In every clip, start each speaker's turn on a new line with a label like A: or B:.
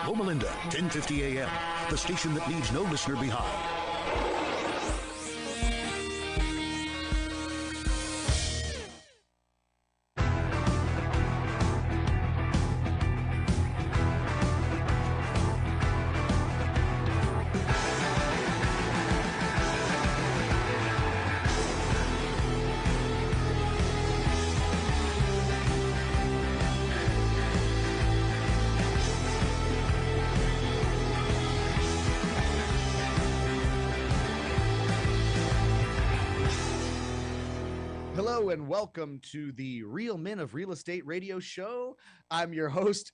A: Loma Linda, 1050 AM, the station that leaves no listener behind.
B: Hello and welcome to the Real Men of Real Estate radio show. I'm your host,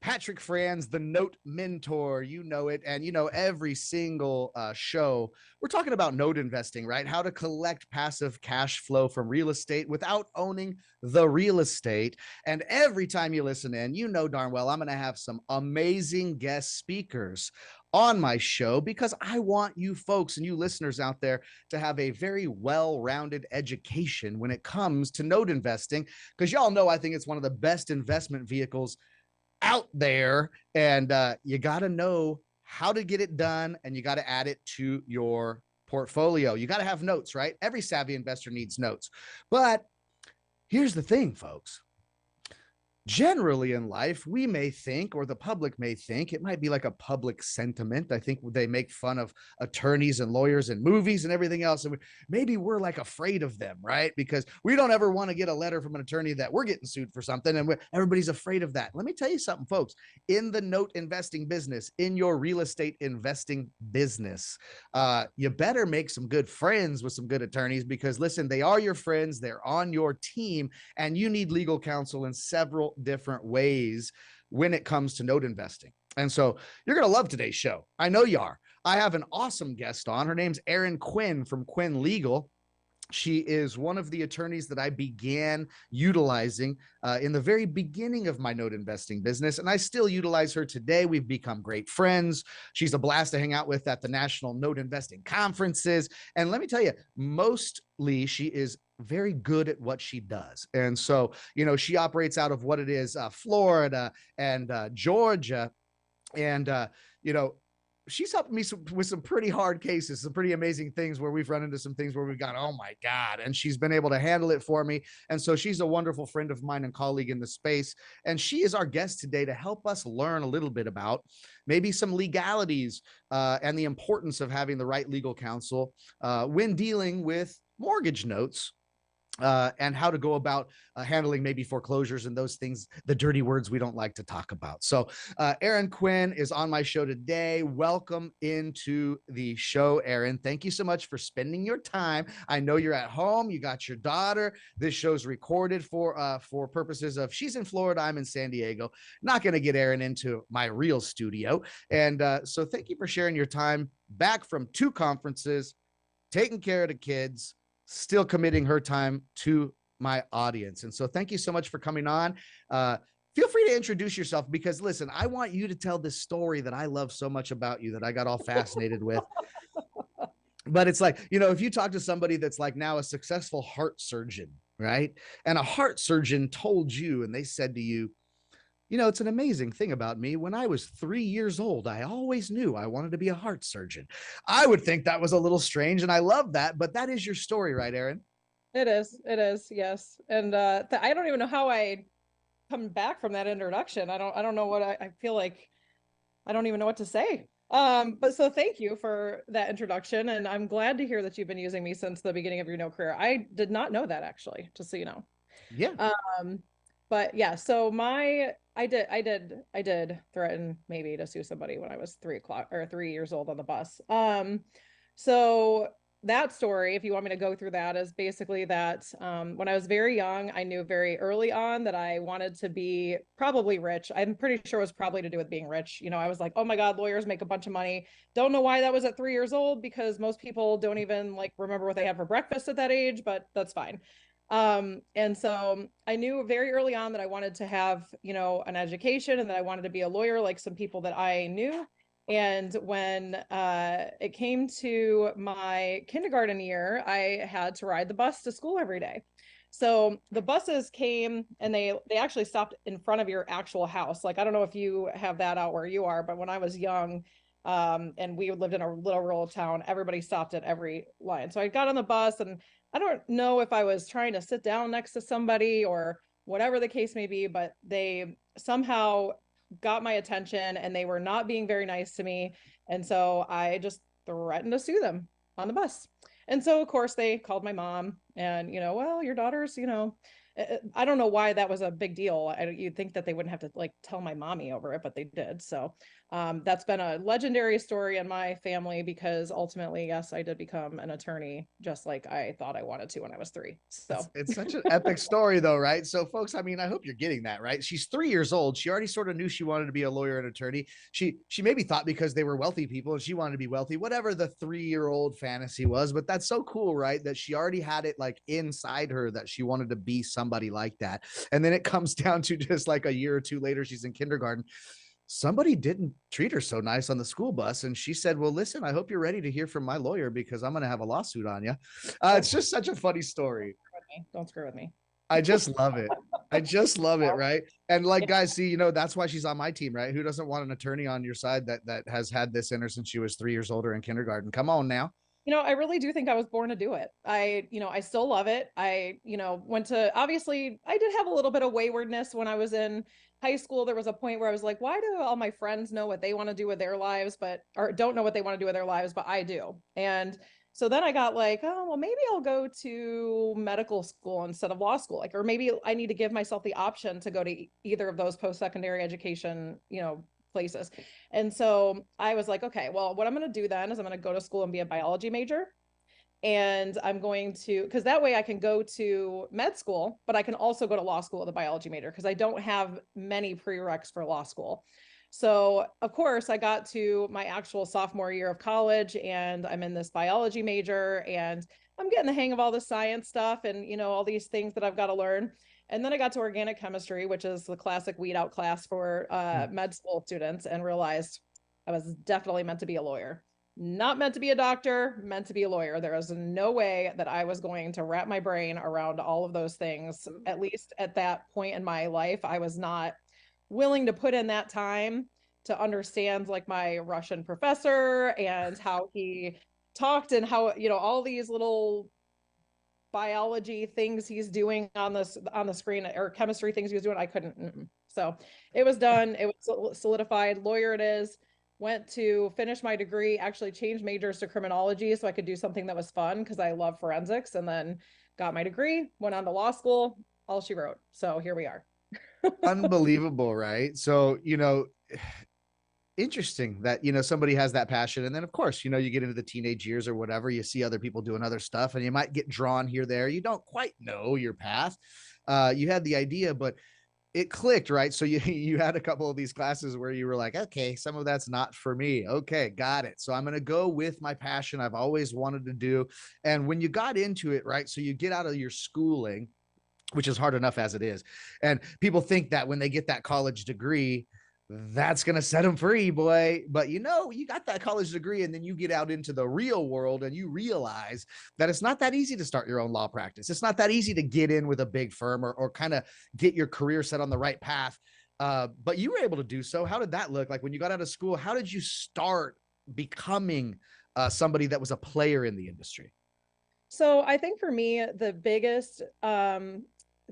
B: Patrick Franz, the Note Mentor. You know it. And you know, every single show, we're talking about note investing, right? How to collect passive cash flow from real estate without owning the real estate. And every time you listen in, you know darn well I'm going to have some amazing guest speakers on my show because I want you folks and you listeners out there to have a very well-rounded education when it comes to note investing, because y'all know I think it's one of the best investment vehicles out there, and you got to know how to get it done, and you got to add it to your portfolio. You got to have notes, right? Every savvy investor needs notes. But here's the thing, folks. Generally in life, we may think, or the public may think, it might be like a public sentiment. I think they make fun of attorneys and lawyers and movies and everything else. And maybe we're like afraid of them, right? Because we don't ever want to get a letter from an attorney that we're getting sued for something. And everybody's afraid of that. Let me tell you something, folks. In the note investing business, in your real estate investing business, you better make some good friends with some good attorneys, because listen, they are your friends. They're on your team, and you need legal counsel in several different ways when it comes to note investing. And so you're going to love today's show. I know you are. I have an awesome guest on. Her name's Erin Quinn from Quinn Legal. She is one of the attorneys that I began utilizing in the very beginning of my note investing business, and I still utilize her today. We've become great friends. She's a blast to hang out with at the national note investing conferences. And let me tell you, mostly she is very good at what she does. And so, you know, she operates out of what it is, Florida and Georgia. And, you know, she's helped me with some pretty hard cases, some pretty amazing things where we've run into some things where we've gone, oh my God, and she's been able to handle it for me. And so she's a wonderful friend of mine and colleague in the space. And she is our guest today to help us learn a little bit about maybe some legalities and the importance of having the right legal counsel when dealing with mortgage notes. And how to go about handling maybe foreclosures and those things, the dirty words we don't like to talk about. So Erin Quinn is on my show today. Welcome into the show, Erin. Thank you so much for spending your time. I know you're at home. You got your daughter. This show's recorded for purposes of, she's in Florida, I'm in San Diego. Not going to get Erin into my real studio. And so thank you for sharing your time back from 2 conferences, taking care of the kids, still committing her time to my audience. And so thank you so much for coming on. Feel free to introduce yourself, because listen, I want you to tell this story that I love so much about you that I got all fascinated with. But it's like, you know, if you talk to somebody that's like now a successful heart surgeon, right? And a heart surgeon told you, and they said to you, you know, it's an amazing thing about me. When I was 3 years old, I always knew I wanted to be a heart surgeon. I would think that was a little strange, and I love that, but that is your story, right, Erin?
C: It is. It is. Yes. And I don't even know how I come back from that introduction. I don't know what I feel like. I don't even know what to say. But so thank you for that introduction. And I'm glad to hear that you've been using me since the beginning of your no career. I did not know that, actually, just so you know.
B: Yeah.
C: But yeah, so I did threaten maybe to sue somebody when I was 3 years old on the bus. So that story, if you want me to go through that, is basically that when I was very young, I knew very early on that I wanted to be probably rich. I'm pretty sure it was probably to do with being rich. You know, I was like, oh my God, lawyers make a bunch of money. Don't know why that was at 3 years old, because most people don't even like remember what they had for breakfast at that age, but that's fine. And so I knew very early on that I wanted to have, you know, an education, and that I wanted to be a lawyer like some people that I knew. And when it came to my kindergarten year, I had to ride the bus to school every day. So the buses came and they actually stopped in front of your actual house. Like, I don't know if you have that out where you are, but when I was young, and we lived in a little rural town, everybody stopped at every line. So I got on the bus, and I don't know if I was trying to sit down next to somebody or whatever the case may be, but they somehow got my attention and they were not being very nice to me. And so I just threatened to sue them on the bus. And so, of course, they called my mom and, well, your daughter's, I don't know why that was a big deal. You'd think that they wouldn't have to like tell my mommy over it, but they did. So that's been a legendary story in my family because ultimately, yes, I did become an attorney just like I thought I wanted to when I was 3. So
B: it's such an epic story though, right? So folks, I mean, I hope you're getting that, right? She's 3 years old. She already sort of knew she wanted to be a lawyer and attorney. She maybe thought because they were wealthy people and she wanted to be wealthy, whatever the 3-year-old fantasy was, but that's so cool, right? That she already had it like inside her that she wanted to be somebody like that. And then it comes down to just like a year or two later, she's in kindergarten. Somebody didn't treat her so nice on the school bus. And she said, well, listen, I hope you're ready to hear from my lawyer because I'm going to have a lawsuit on you. It's just such a funny story.
C: Don't screw with me.
B: I just love it. I just love it. Right. And like, guys, see, that's why she's on my team, right? Who doesn't want an attorney on your side that has had this in her since she was 3 years older in kindergarten? Come on now.
C: I really do think I was born to do it. I still love it. Went to, obviously, I did have a little bit of waywardness when I was in high school. There was a point where I was like, why do all my friends know what they want to do with their lives, or don't know what they want to do with their lives, but I do. And so then I got like, oh, well, maybe I'll go to medical school instead of law school. Like, or maybe I need to give myself the option to go to either of those post-secondary education, places. And so I was like, okay, well, what I'm going to do then is I'm going to go to school and be a biology major. And I'm going to, because that way I can go to med school, but I can also go to law school with a biology major because I don't have many prereqs for law school. So, of course, I got to my actual sophomore year of college and I'm in this biology major and I'm getting the hang of all the science stuff and, all these things that I've got to learn. And then I got to organic chemistry, which is the classic weed out class for med school students, and realized I was definitely meant to be a lawyer. Not meant to be a doctor, meant to be a lawyer. There was no way that I was going to wrap my brain around all of those things. At least at that point in my life, I was not willing to put in that time to understand like my Russian professor and how he talked and how, all these little biology things he's doing on the screen or chemistry things he was doing. I couldn't. So it was done. It was solidified. Lawyer it is. Went to finish my degree, actually changed majors to criminology so I could do something that was fun because I love forensics, and then got my degree, went on to law school, all she wrote. So here we are.
B: Unbelievable, right? So, interesting that, somebody has that passion. And then, of course, you get into the teenage years or whatever, you see other people doing other stuff and you might get drawn here, there. You don't quite know your path. You had the idea, but it clicked, right? So you had a couple of these classes where you were like, okay, some of that's not for me. Okay, got it. So I'm going to go with my passion I've always wanted to do. And when you got into it, right? So you get out of your schooling, which is hard enough as it is. And people think that when they get that college degree, that's going to set them free, boy. But you got that college degree and then you get out into the real world and you realize that it's not that easy to start your own law practice. It's not that easy to get in with a big firm or kind of get your career set on the right path. But you were able to do so. How did that look like when you got out of school? How did you start becoming somebody that was a player in the industry?
C: So I think for me, the biggest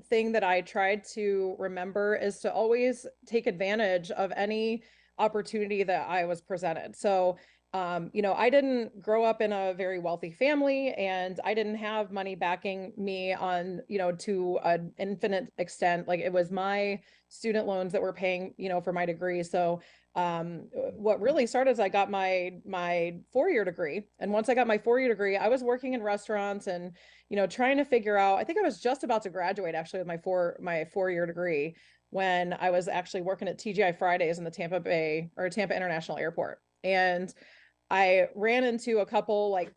C: thing that I tried to remember is to always take advantage of any opportunity that I was presented. So, I didn't grow up in a very wealthy family and I didn't have money backing me on, to an infinite extent. Like it was my student loans that were paying, for my degree. So, what really started is I got my 4-year degree. And once I got my 4-year degree, I was working in restaurants and, trying to figure out, I think I was just about to graduate actually with my 4-year degree when I was actually working at TGI Fridays in the Tampa International Airport. And I ran into a couple like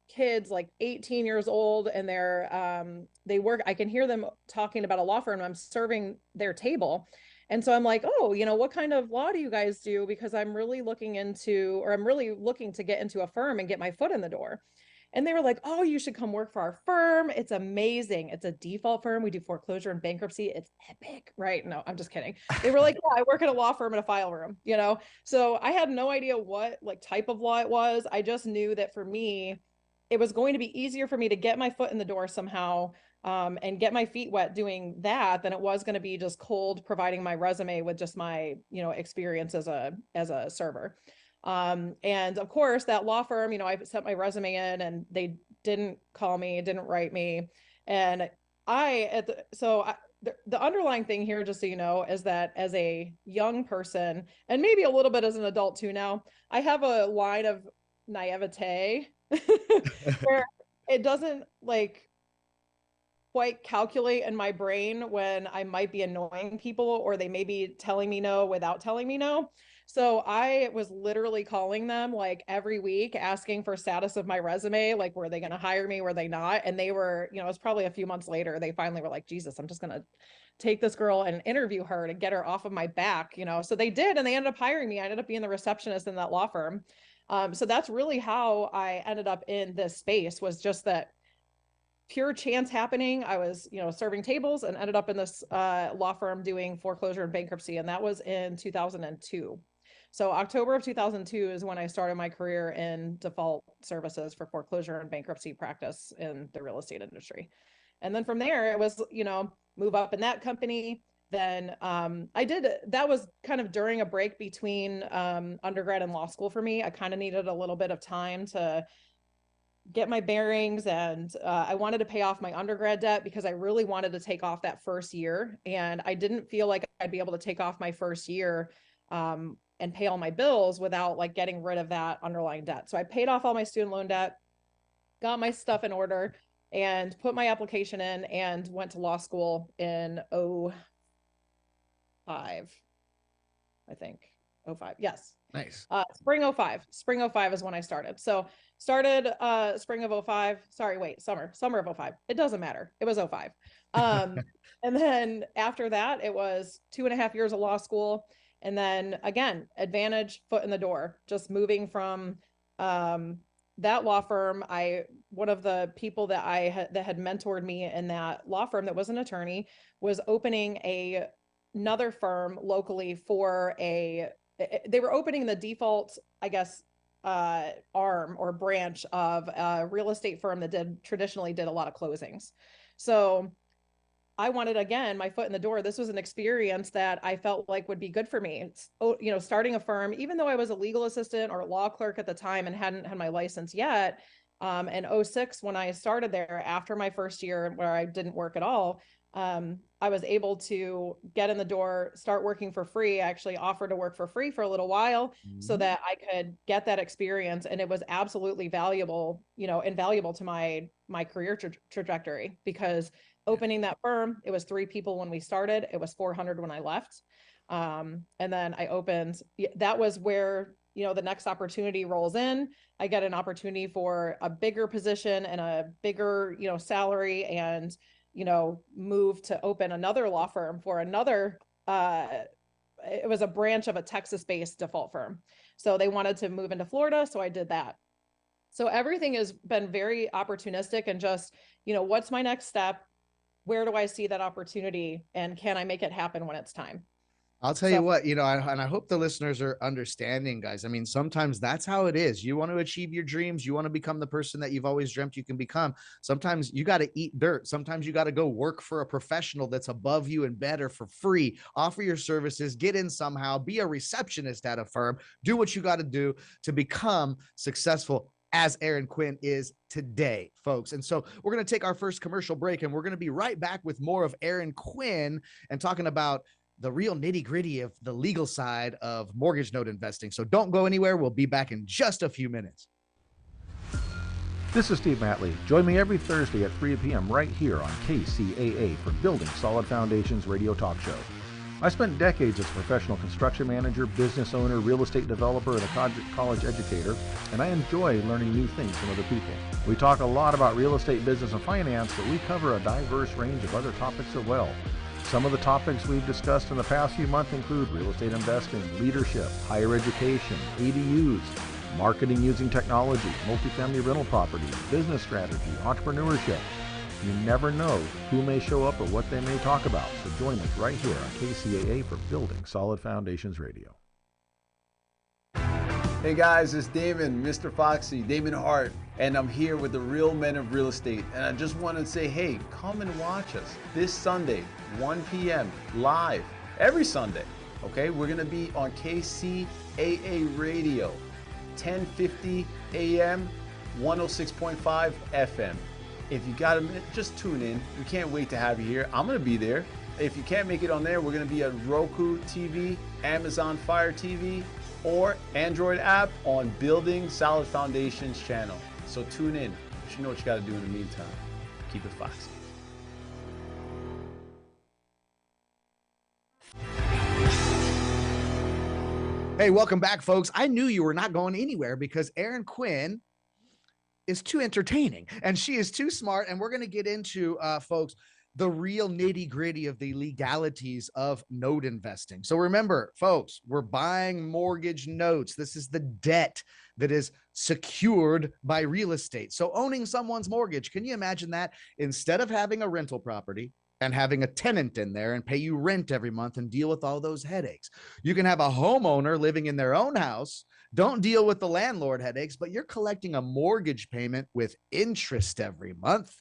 C: kids like 18 years old and I can hear them talking about a law firm. I'm serving their table. And so I'm like, oh, what kind of law do you guys do? Because I'm really looking to get into a firm and get my foot in the door. And they were like, oh, you should come work for our firm. It's amazing. It's a default firm. We do foreclosure and bankruptcy. It's epic, right? No, I'm just kidding. They were like, yeah, I work at a law firm in a file room, you know? So I had no idea what like type of law it was. I just knew that for me, it was going to be easier for me to get my foot in the door somehow, and get my feet wet doing that than it was going to be just cold providing my resume with just my, you know, experience as a server. And of course that law firm, you know, I sent my resume in and they didn't call me, didn't write me. And the underlying thing here, just so you know, is that as a young person, and maybe a little bit as an adult too now, I have a line of naivete where it doesn't like quite calculate in my brain when I might be annoying people or they may be telling me no without telling me no. So I was literally calling them like every week asking for status of my resume, like were they going to hire me, were they not? And they were, you know, it was probably a few months later, they finally were like, Jesus, I'm just going to take this girl and interview her to get her off of my back, you know? So they did, and they ended up hiring me. I ended up being the receptionist in that law firm. So that's really how I ended up in this space, was just that pure chance happening. I was, you know, serving tables and ended up in this law firm doing foreclosure and bankruptcy. And that was in 2002. So October of 2002 is when I started my career in default services for foreclosure and bankruptcy practice in the real estate industry. And then from there, it was, you know, move up in that company. Then that was kind of during a break between undergrad and law school for me. I kind of needed a little bit of time to get my bearings, and I wanted to pay off my undergrad debt because I really wanted to take off that first year. And I didn't feel like I'd be able to take off my first year and pay all my bills without like getting rid of that underlying debt. So I paid off all my student loan debt, got my stuff in order, and put my application in and went to law school in 05, I think. 05. Yes.
B: Nice.
C: Spring 05. Spring 05 is when I started. So started spring of 05. Sorry, wait, summer of 05. It doesn't matter. It was 05. And then after that, it was 2.5 years of law school. And then again, advantage, foot in the door, just moving from that law firm. One of the people that that had mentored me in that law firm that was an attorney was opening another firm locally they were opening the default, I guess, arm or branch of a real estate firm that traditionally did a lot of closings. So I wanted, again, my foot in the door. This was an experience that I felt like would be good for me. It's, you know, starting a firm, even though I was a legal assistant or a law clerk at the time and hadn't had my license yet. In 06, when I started there after my first year where I didn't work at all, I was able to get in the door, start working for free. I actually offered to work for free for a little while so that I could get that experience. And it was absolutely valuable, you know, invaluable to my career trajectory, because opening that firm, it was 3 people when we started. It was 400 when I left. And then I opened, that was where, you know, the next opportunity rolls in. I get an opportunity for a bigger position and a bigger, you know, salary, and you know, move to open another law firm for another, it was a branch of a Texas-based default firm. So they wanted to move into Florida. So I did that. So everything has been very opportunistic and just, you know, what's my next step? Where do I see that opportunity? And can I make it happen when it's time?
B: I'll tell you what, you know, and I hope the listeners are understanding, guys. I mean, sometimes that's how it is. You want to achieve your dreams. You want to become the person that you've always dreamt you can become. Sometimes you got to eat dirt. Sometimes you got to go work for a professional that's above you and better for free. Offer your services, get in somehow, be a receptionist at a firm, do what you got to do to become successful, as Erin Quinn is today, folks. And so we're going to take our first commercial break, and we're going to be right back with more of Erin Quinn and talking about the real nitty gritty of the legal side of mortgage note investing. So don't go anywhere. We'll be back in just a few minutes.
D: This is Steve Matley. Join me every Thursday at 3 p.m. right here on KCAA for Building Solid Foundations radio talk show. I spent decades as a professional construction manager, business owner, real estate developer, and a college educator, and I enjoy learning new things from other people. We talk a lot about real estate, business, and finance, but we cover a diverse range of other topics as well. Some of the topics we've discussed in the past few months include real estate investing, leadership, higher education, ADUs, marketing using technology, multifamily rental property, business strategy, entrepreneurship. You never know who may show up or what they may talk about. So join us right here on KCAA for Building Solid Foundations Radio.
E: Hey guys, it's Damon, Mr. Foxy, Damon Hart, and I'm here with the Real Men of Real Estate. And I just want to say, hey, come and watch us this Sunday, 1 p.m. live, every Sunday. Okay, we're going to be on KCAA Radio, 1050 AM, 106.5 FM. If you got a minute, just tune in. We can't wait to have you here. I'm going to be there. If you can't make it on there, we're going to be at Roku TV, Amazon Fire TV, or Android app on Building Solid Foundations channel. So tune in. But you know what you got to do in the meantime. Keep it foxy.
B: Hey, welcome back, folks. I knew you were not going anywhere because Erin Quinn is too entertaining and she is too smart. And we're going to get into, folks, the real nitty gritty of the legalities of note investing. So remember, folks, we're buying mortgage notes. This is the debt that is secured by real estate. So owning someone's mortgage, can you imagine that? Instead of having a rental property and having a tenant in there and pay you rent every month and deal with all those headaches, you can have a homeowner living in their own house. Don't deal with the landlord headaches, but you're collecting a mortgage payment with interest every month,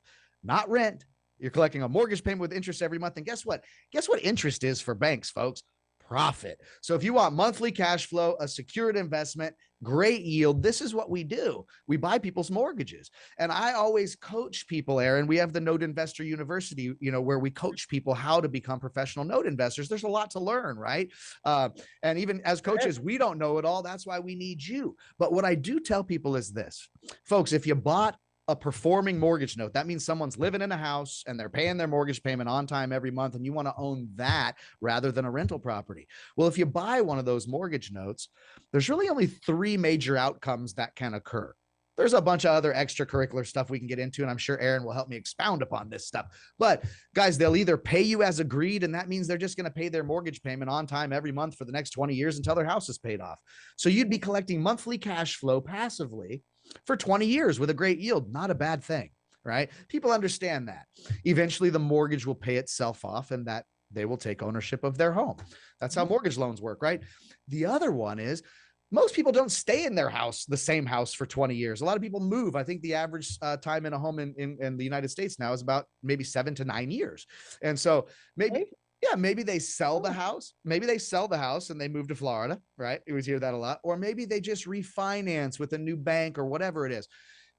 B: not rent. You're collecting a mortgage payment with interest every month. And guess what? Guess what interest is for banks, folks? Profit. So if you want monthly cash flow, a secured investment, great yield, this is what we do. We buy people's mortgages. And I always coach people, Aaron. We have the Note Investor University, where we coach people how to become professional note investors. There's a lot to learn, right? And even as coaches, we don't know it all. That's why we need you. But what I do tell people is this, folks, if you bought a performing mortgage note, that means someone's living in a house and they're paying their mortgage payment on time every month, and you want to own that rather than a rental property. Well, if you buy one of those mortgage notes, there's really only three major outcomes that can occur. There's a bunch of other extracurricular stuff we can get into, and I'm sure Aaron will help me expound upon this stuff. But guys, they'll either pay you as agreed, and that means they're just going to pay their mortgage payment on time every month for the next 20 years until their house is paid off. So you'd be collecting monthly cash flow passively for 20 years with a great yield. Not a bad thing, right? People understand that. Eventually the mortgage will pay itself off and that they will take ownership of their home. That's how mortgage loans work, right? The other one is most people don't stay in their house, the same house, for 20 years. A lot of people move. I think the average time in a home in the United States now is about maybe 7 to 9 years. And so maybe they sell the house. Maybe they sell the house and they move to Florida, right? You always hear that a lot. Or maybe they just refinance with a new bank or whatever it is.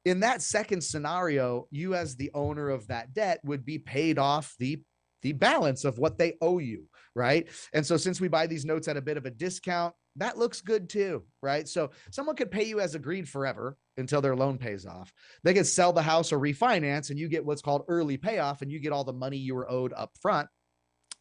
B: In that second scenario, you as the owner of that debt would be paid off the balance of what they owe you, right? And so since we buy these notes at a bit of a discount, that looks good too, right? So someone could pay you as agreed forever until their loan pays off. They could sell the house or refinance and you get what's called early payoff and you get all the money you were owed up front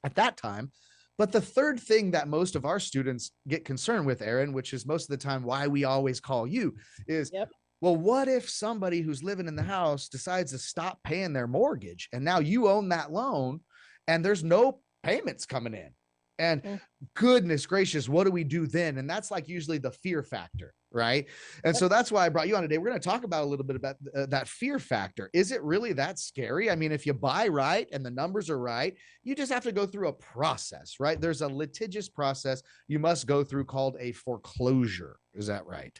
B: at that time. But the third thing that most of our students get concerned with, Aaron, which is most of the time why we always call you, is, well, what if somebody who's living in the house decides to stop paying their mortgage and now you own that loan and there's no payments coming in? And goodness gracious, what do we do then? And that's like usually the fear factor, right? And so that's why I brought you on today. We're going to talk about a little bit about that fear factor. Is it really that scary? I mean, if you buy right and the numbers are right, you just have to go through a process, right? There's a litigious process you must go through called a foreclosure. Is that right?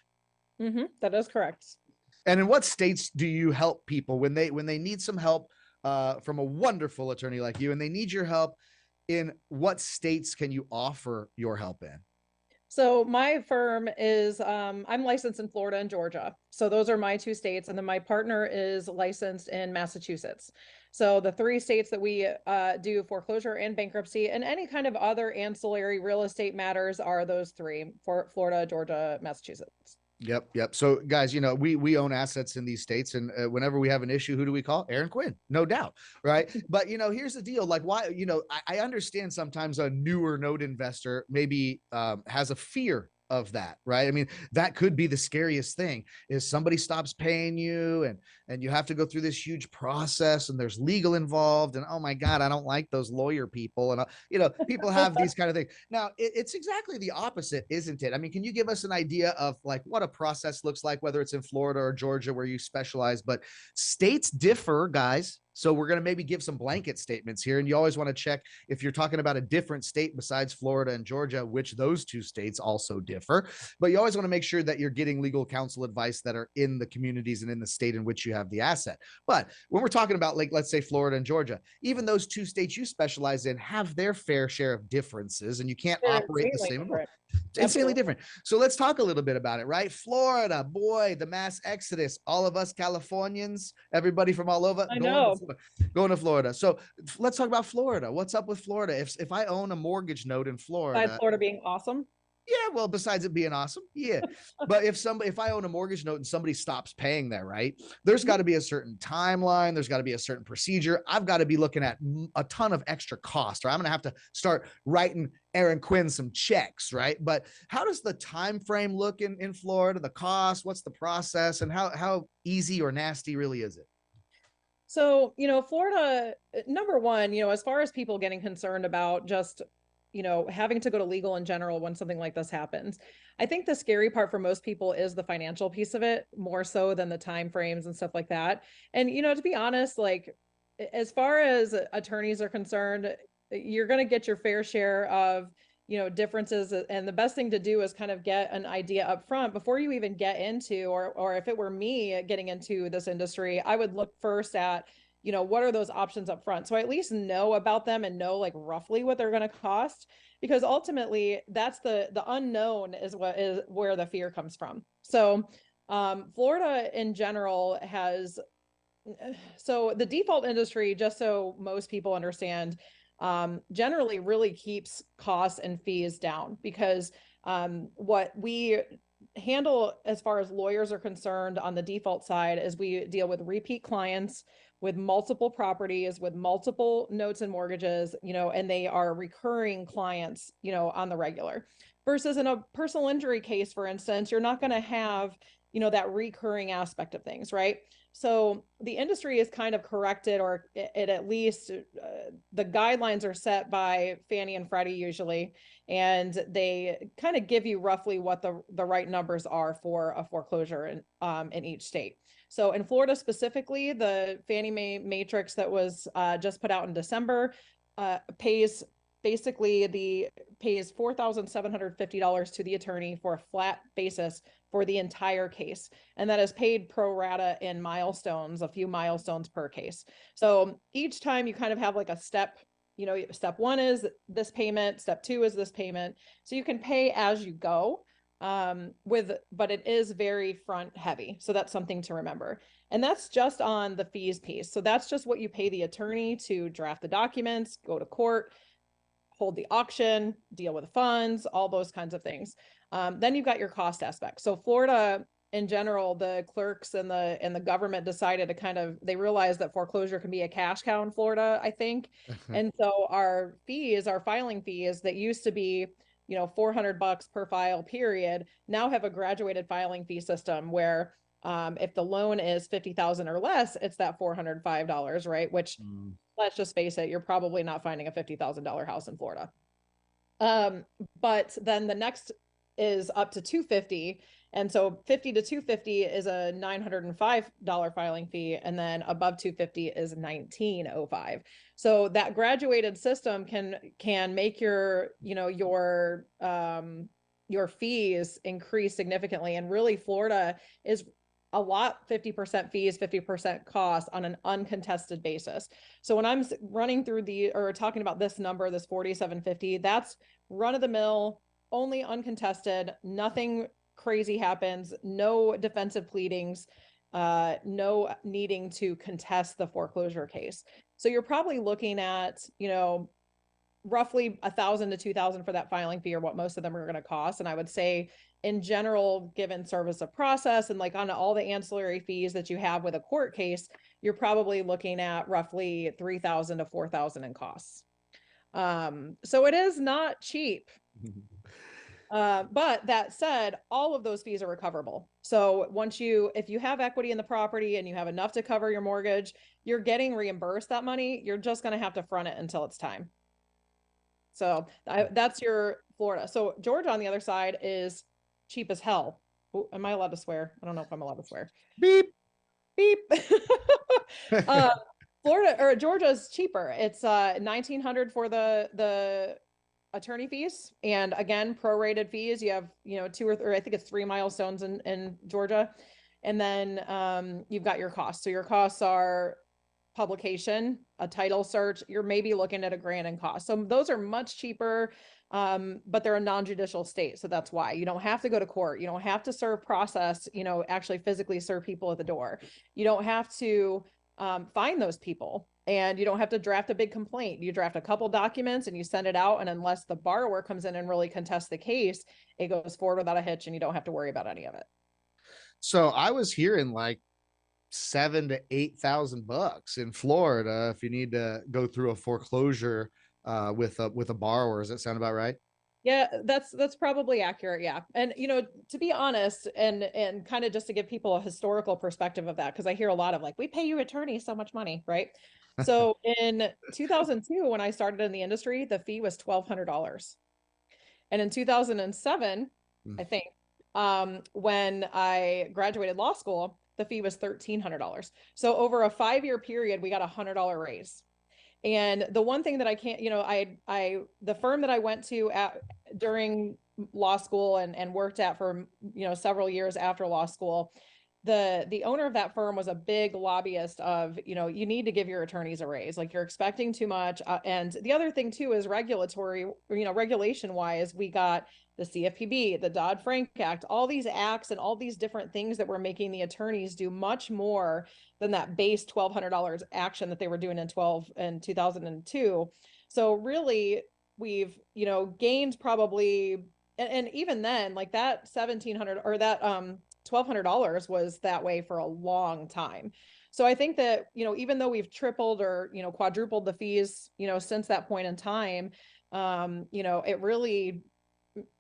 C: That is correct.
B: And in what states do you help people when they need some help from a wonderful attorney like you, and they need your help? In what states can you offer your help in?
C: So my firm is, I'm licensed in Florida and Georgia. So those are my two states. And then my partner is licensed in Massachusetts. So the three states that we do foreclosure and bankruptcy and any kind of other ancillary real estate matters are those three: for Florida, Georgia, Massachusetts.
B: Yep. So guys, we own assets in these states, and whenever we have an issue, who do we call? Erin Quinn, no doubt. Right. But here's the deal. Like, why, I understand sometimes a newer note investor maybe has a fear of that, right? I mean, that could be the scariest thing, is somebody stops paying you and you have to go through this huge process and there's legal involved, and oh my God, I don't like those lawyer people. And people have these kind of things. Now it's exactly the opposite, isn't it? I mean, can you give us an idea of like what a process looks like, whether it's in Florida or Georgia where you specialize? But states differ, guys. So we're going to maybe give some blanket statements here. And you always want to check, if you're talking about a different state besides Florida and Georgia, which those two states also differ. But you always want to make sure that you're getting legal counsel advice that are in the communities and in the state in which you have the asset. But when we're talking about, like, let's say Florida and Georgia, even those two states you specialize in have their fair share of differences, and you can't operate the same. It's insanely different. So let's talk a little bit about it, right? Florida, boy, the mass exodus, all of us Californians, everybody from all over going to Florida. So let's talk about Florida. What's up with Florida? If I own a mortgage note in Florida,
C: besides Florida being awesome.
B: Yeah, well, besides it being awesome, yeah. But if I own a mortgage note and somebody stops paying there, right? There's got to be a certain timeline. There's got to be a certain procedure. I've got to be looking at a ton of extra cost, or I'm going to have to start writing Aaron Quinn some checks, right? But how does the time frame look in Florida? The cost, what's the process, and how easy or nasty really is it?
C: So, Florida, number one, as far as people getting concerned about just having to go to legal in general when something like this happens, I think the scary part for most people is the financial piece of it, more so than the time frames and stuff like that. And, to be honest, like, as far as attorneys are concerned, you're going to get your fair share of, differences. And the best thing to do is kind of get an idea up front before you even get into, or if it were me getting into this industry, I would look first at, what are those options up front? So I at least know about them and know like roughly what they're going to cost, because ultimately that's the unknown is where the fear comes from. So Florida in general has, so the default industry, just so most people understand, generally really keeps costs and fees down, because what we handle as far as lawyers are concerned on the default side is we deal with repeat clients with multiple properties, with multiple notes and mortgages, and they are recurring clients, on the regular. Versus in a personal injury case, for instance, you're not going to have, that recurring aspect of things, right? So the industry is kind of corrected, or it at least the guidelines are set by Fannie and Freddie usually, and they kind of give you roughly what the right numbers are for a foreclosure in each state. So in Florida specifically, the Fannie Mae matrix that was just put out in December pays $4,750 to the attorney for a flat basis for the entire case. And that is paid pro rata in milestones, a few milestones per case. So each time you kind of have like a step, step one is this payment, step two is this payment. So you can pay as you go. But it is very front heavy. So that's something to remember. And that's just on the fees piece. So that's just what you pay the attorney to draft the documents, go to court, hold the auction, deal with the funds, all those kinds of things. Then you've got your cost aspect. So Florida in general, the clerks and the government decided to they realized that foreclosure can be a cash cow in Florida, I think. And so our filing fees that used to be, $400 per file period, now have a graduated filing fee system where if the loan is $50,000 or less, it's that $405, right? Which let's just face it, you're probably not finding a $50,000 house in Florida. But then the next is up to $250. And so $50 to $250 is a $905 filing fee. And then above $250 is $1905. So that graduated system can make your fees increase significantly. And really Florida is a lot 50% fees, 50% costs on an uncontested basis. So when I'm running through talking about this number, this 4,750, that's run of the mill, only uncontested, nothing crazy happens, no defensive pleadings, no needing to contest the foreclosure case. So you're probably looking at, roughly $1,000 to $2,000 for that filing fee, or what most of them are going to cost. And I would say in general, given service of process and like on all the ancillary fees that you have with a court case, you're probably looking at roughly $3,000 to $4,000 in costs. So it is not cheap. But that said, all of those fees are recoverable. So if you have equity in the property and you have enough to cover your mortgage, you're getting reimbursed that money. You're just going to have to front it until it's time. So that's your Florida. So Georgia on the other side is cheap as hell. Ooh, am I allowed to swear? I don't know if I'm allowed to swear.
B: Beep.
C: Beep. Florida or Georgia is cheaper. It's $1,900 for the attorney fees, and again, prorated fees. You have, you know, I think it's 3 milestones in Georgia, and then you've got your costs. So your costs are publication, a title search. You're maybe looking at $1,000 in cost. So those are much cheaper, but they're a non-judicial state, so that's why you don't have to go to court. You don't have to serve process. You know, actually physically serve people at the door. You don't have to find those people. And you don't have to draft a big complaint. You draft a couple documents and you send it out. And unless the borrower comes in and really contests the case, it goes forward without a hitch and you don't have to worry about any of it.
B: So I was hearing like $7,000 to $8,000 in Florida if you need to go through a foreclosure with a borrower. Does that sound about right?
C: Yeah, that's probably accurate. Yeah. And, you know, to be honest, and kind of just to give people a historical perspective of that, because I hear a lot of like, we pay you attorneys so much money, right? So in 2002, when I started in the industry, the fee was $1,200. And in 2007, I think, when I graduated law school, the fee was $1,300. So over a 5-year period, we got $100 raise. And the one thing that I can't, you know, the firm that I went to during law school and worked at for, you know, several years after law school, the owner of that firm was a big lobbyist of, you know, you need to give your attorneys a raise, like you're expecting too much. And the other thing too is regulatory, you know, regulation wise, we got the CFPB, the Dodd-Frank Act, all these acts and all these different things that were making the attorneys do much more than that base $1,200 action that they were doing in 2002. So really we've, you know, gained probably, and even then, like that $1,700 or that $1,200 was that way for a long time. So I think that, you know, even though we've tripled or, you know, quadrupled the fees, you know, since that point in time, you know, it really,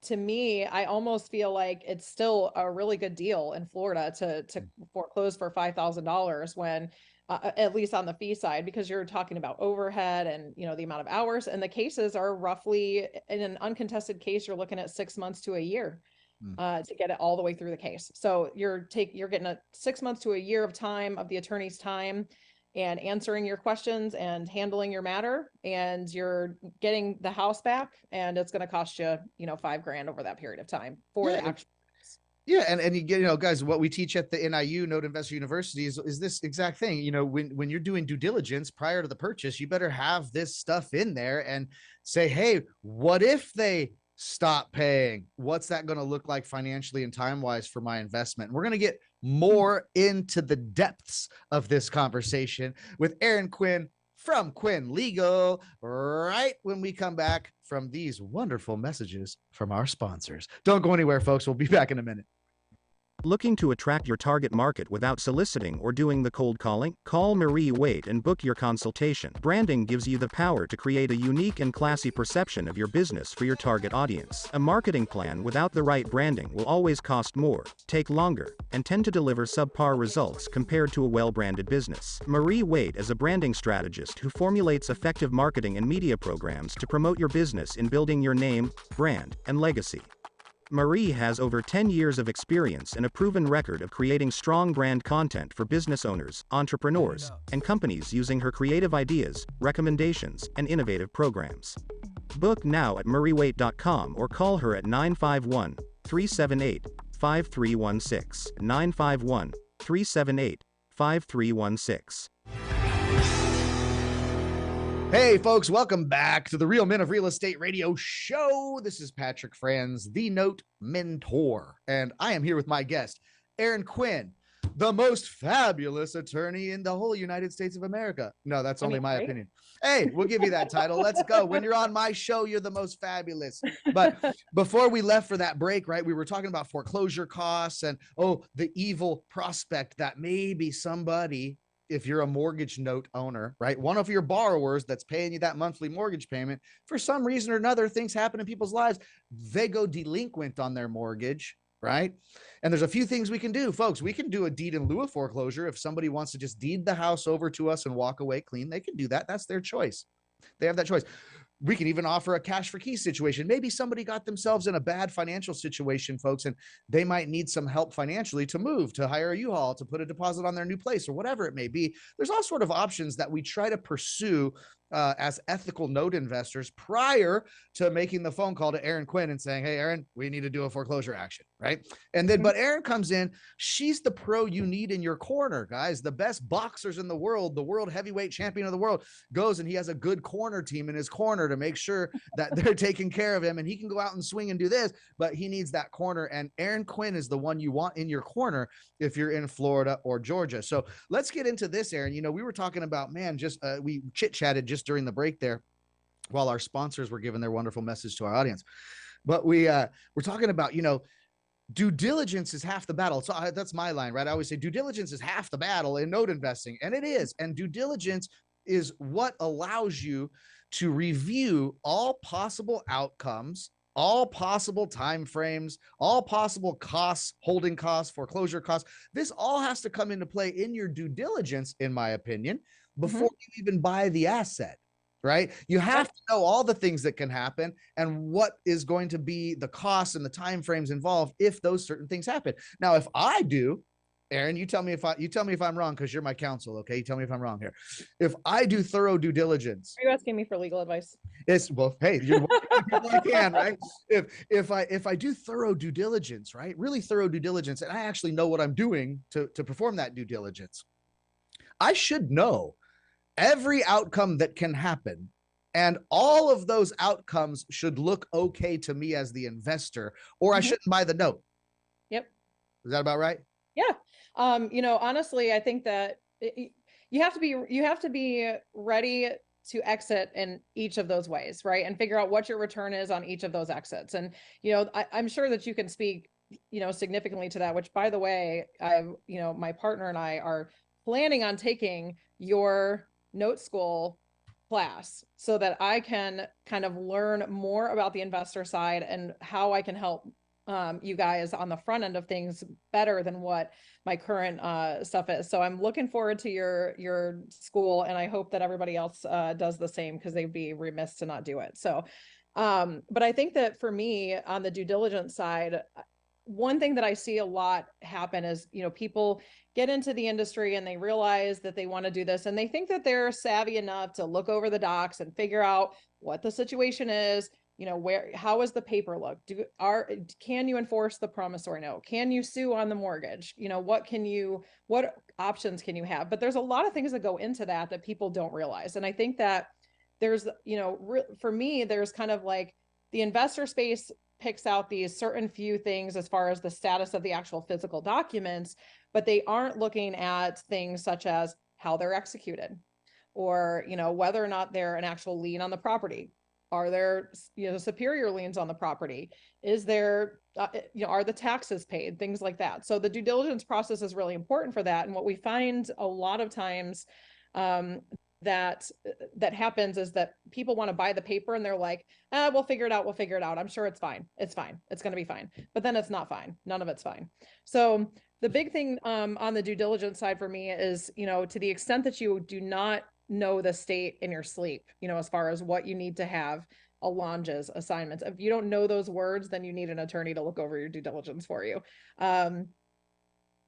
C: to me, I almost feel like it's still a really good deal in Florida to foreclose for $5,000 when, at least on the fee side, because you're talking about overhead and, you know, the amount of hours, and the cases are roughly, in an uncontested case, you're looking at 6 months to a year to get it all the way through the case. So you're getting a 6 months to a year of time of the attorney's time and answering your questions and handling your matter, and you're getting the house back, and it's going to cost you, you know, $5,000 over that period of time for the actual.
B: Yeah, and you get, you know, guys, what we teach at the NIU Note Investor University is this exact thing. You know, when you're doing due diligence prior to the purchase, you better have this stuff in there and say, hey, what if they stop paying? What's that going to look like financially and time wise for my investment? And we're going to get more into the depths of this conversation with Erin Quinn from Quinn Legal right when we come back from these wonderful messages from our sponsors. Don't go anywhere, folks. We'll be back in a minute.
F: Looking to attract your target market without soliciting or doing the cold calling? Call Marie Waite and book your consultation. Branding gives you the power to create a unique and classy perception of your business for your target audience. A marketing plan without the right branding will always cost more, take longer, and tend to deliver subpar results compared to a well-branded business. Marie Waite is a branding strategist who formulates effective marketing and media programs to promote your business in building your name, brand, and legacy. Marie has over 10 years of experience and a proven record of creating strong brand content for business owners, entrepreneurs, and companies using her creative ideas, recommendations, and innovative programs. Book now at mariewaite.com or call her at 951-378-5316. 951-378-5316.
B: Hey, folks, welcome back to the Real Men of Real Estate Radio Show. This is Patrick Franz, the Note Mentor, and I am here with my guest, Erin Quinn, the most fabulous attorney in the whole United States of America. No, that's only my opinion. Hey, we'll give you that title. Let's go. When you're on my show, you're the most fabulous. But before we left for that break, right, we were talking about foreclosure costs and, the evil prospect that maybe somebody if you're a mortgage note owner, right? One of your borrowers that's paying you that monthly mortgage payment, for some reason or another, things happen in people's lives. They go delinquent on their mortgage, right? And there's a few things we can do, folks. We can do a deed in lieu of foreclosure. If somebody wants to just deed the house over to us and walk away clean, they can do that. That's their choice. They have that choice. We can even offer a cash for keys situation. Maybe somebody got themselves in a bad financial situation, folks, and they might need some help financially to move, to hire a U-Haul, to put a deposit on their new place, or whatever it may be. There's all sort of options that we try to pursue as ethical note investors prior to making the phone call to Erin Quinn and saying, hey, Erin, we need to do a foreclosure action, right? And then, but Erin comes in, she's the pro you need in your corner, guys. The best boxers in the world heavyweight champion of the world, goes and he has a good corner team in his corner to make sure that they're taking care of him, and he can go out and swing and do this, but he needs that corner. And Erin Quinn is the one you want in your corner if you're in Florida or Georgia. So let's get into this, Erin. You know, we were talking about, man, we chit-chatted just during the break there while our sponsors were giving their wonderful message to our audience. But we're talking about, you know, due diligence is half the battle. So that's my line, right? I always say due diligence is half the battle in note investing, and it is. And due diligence is what allows you to review all possible outcomes, all possible timeframes, all possible costs, holding costs, foreclosure costs. This all has to come into play in your due diligence, in my opinion, before you even buy the asset, right? You have to know all the things that can happen and what is going to be the costs and the timeframes involved if those certain things happen. Now, if I do, Erin, you tell me if I'm wrong, because you're my counsel. Okay, you tell me if I'm wrong here. If I do thorough due diligence,
C: Are you asking me for legal advice?
B: well, hey, you're one of the people I can, right? If I do thorough due diligence, right, really thorough due diligence, and I actually know what I'm doing to perform that due diligence, I should know every outcome that can happen, and all of those outcomes should look okay to me as the investor, or I shouldn't buy the note.
C: Yep.
B: Is that about right?
C: Yeah. You know, honestly, I think that you have to be ready to exit in each of those ways, right? And figure out what your return is on each of those exits. And, you know, I'm sure that you can speak, you know, significantly to that, which, by the way, my partner and I are planning on taking your note school class so that I can kind of learn more about the investor side and how I can help you guys on the front end of things better than what my current stuff is. So I'm looking forward to your school, and I hope that everybody else does the same, because they'd be remiss to not do it. So, but I think that for me on the due diligence side, one thing that I see a lot happen is, you know, people get into the industry and they realize that they want to do this, and they think that they're savvy enough to look over the docs and figure out what the situation is. You know, how is the paper look? Can you enforce the promissory note? Can you sue on the mortgage? You know, what options can you have? But there's a lot of things that go into that people don't realize. And I think that there's, you know, for me, there's kind of like the investor space picks out these certain few things as far as the status of the actual physical documents, but they aren't looking at things such as how they're executed, or, you know, whether or not they're an actual lien on the property. Are there, you know, superior liens on the property? Is there, you know, are the taxes paid? Things like that. So the due diligence process is really important for that. And what we find a lot of times that happens is that people want to buy the paper and they're like, we'll figure it out. We'll figure it out. I'm sure it's fine. It's fine. It's going to be fine. But then it's not fine. None of it's fine. So the big thing on the due diligence side for me is, you know, to the extent that you do not know the state in your sleep, you know, as far as what you need to have, allonges, assignments. If you don't know those words, then you need an attorney to look over your due diligence for you.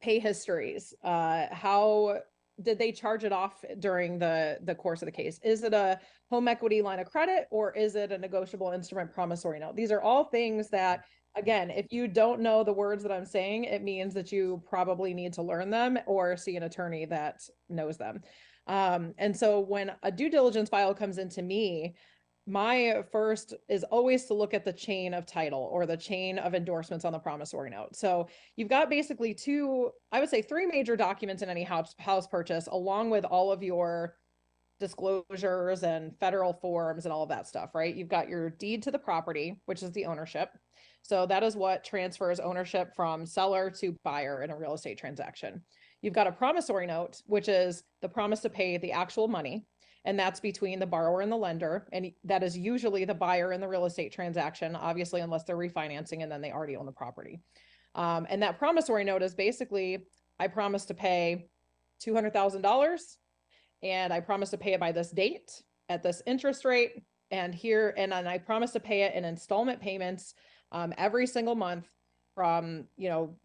C: Pay histories. How did they charge it off during the course of the case? Is it a home equity line of credit, or is it a negotiable instrument promissory note? These are all things that, again, if you don't know the words that I'm saying, it means that you probably need to learn them or see an attorney that knows them. And so when a due diligence file comes into me, my first is always to look at the chain of title, or the chain of endorsements on the promissory note. So you've got basically three major documents in any house purchase, along with all of your disclosures and federal forms and all of that stuff, right? You've got your deed to the property, which is the ownership. So that is what transfers ownership from seller to buyer in a real estate transaction. You've got a promissory note, which is the promise to pay the actual money. And that's between the borrower and the lender. And that is usually the buyer in the real estate transaction, obviously, unless they're refinancing and then they already own the property. And that promissory note is basically, I promise to pay $200,000 and I promise to pay it by this date at this interest rate. And then I promise to pay it in installment payments every single month from,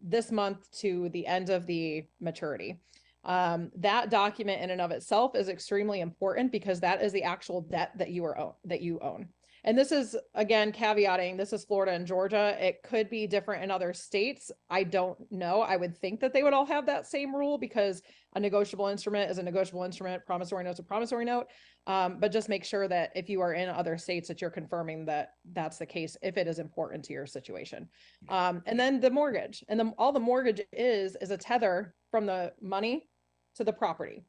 C: this month to the end of the maturity. That document in and of itself is extremely important because that is the actual debt that you own. And this is, again, caveating, this is Florida and Georgia. It could be different in other states. I don't know. I would think that they would all have that same rule because a negotiable instrument is a negotiable instrument, promissory note is a promissory note. But just make sure that if you are in other states that you're confirming that that's the case if it is important to your situation. And then the mortgage, and all the mortgage is a tether from the money to the property,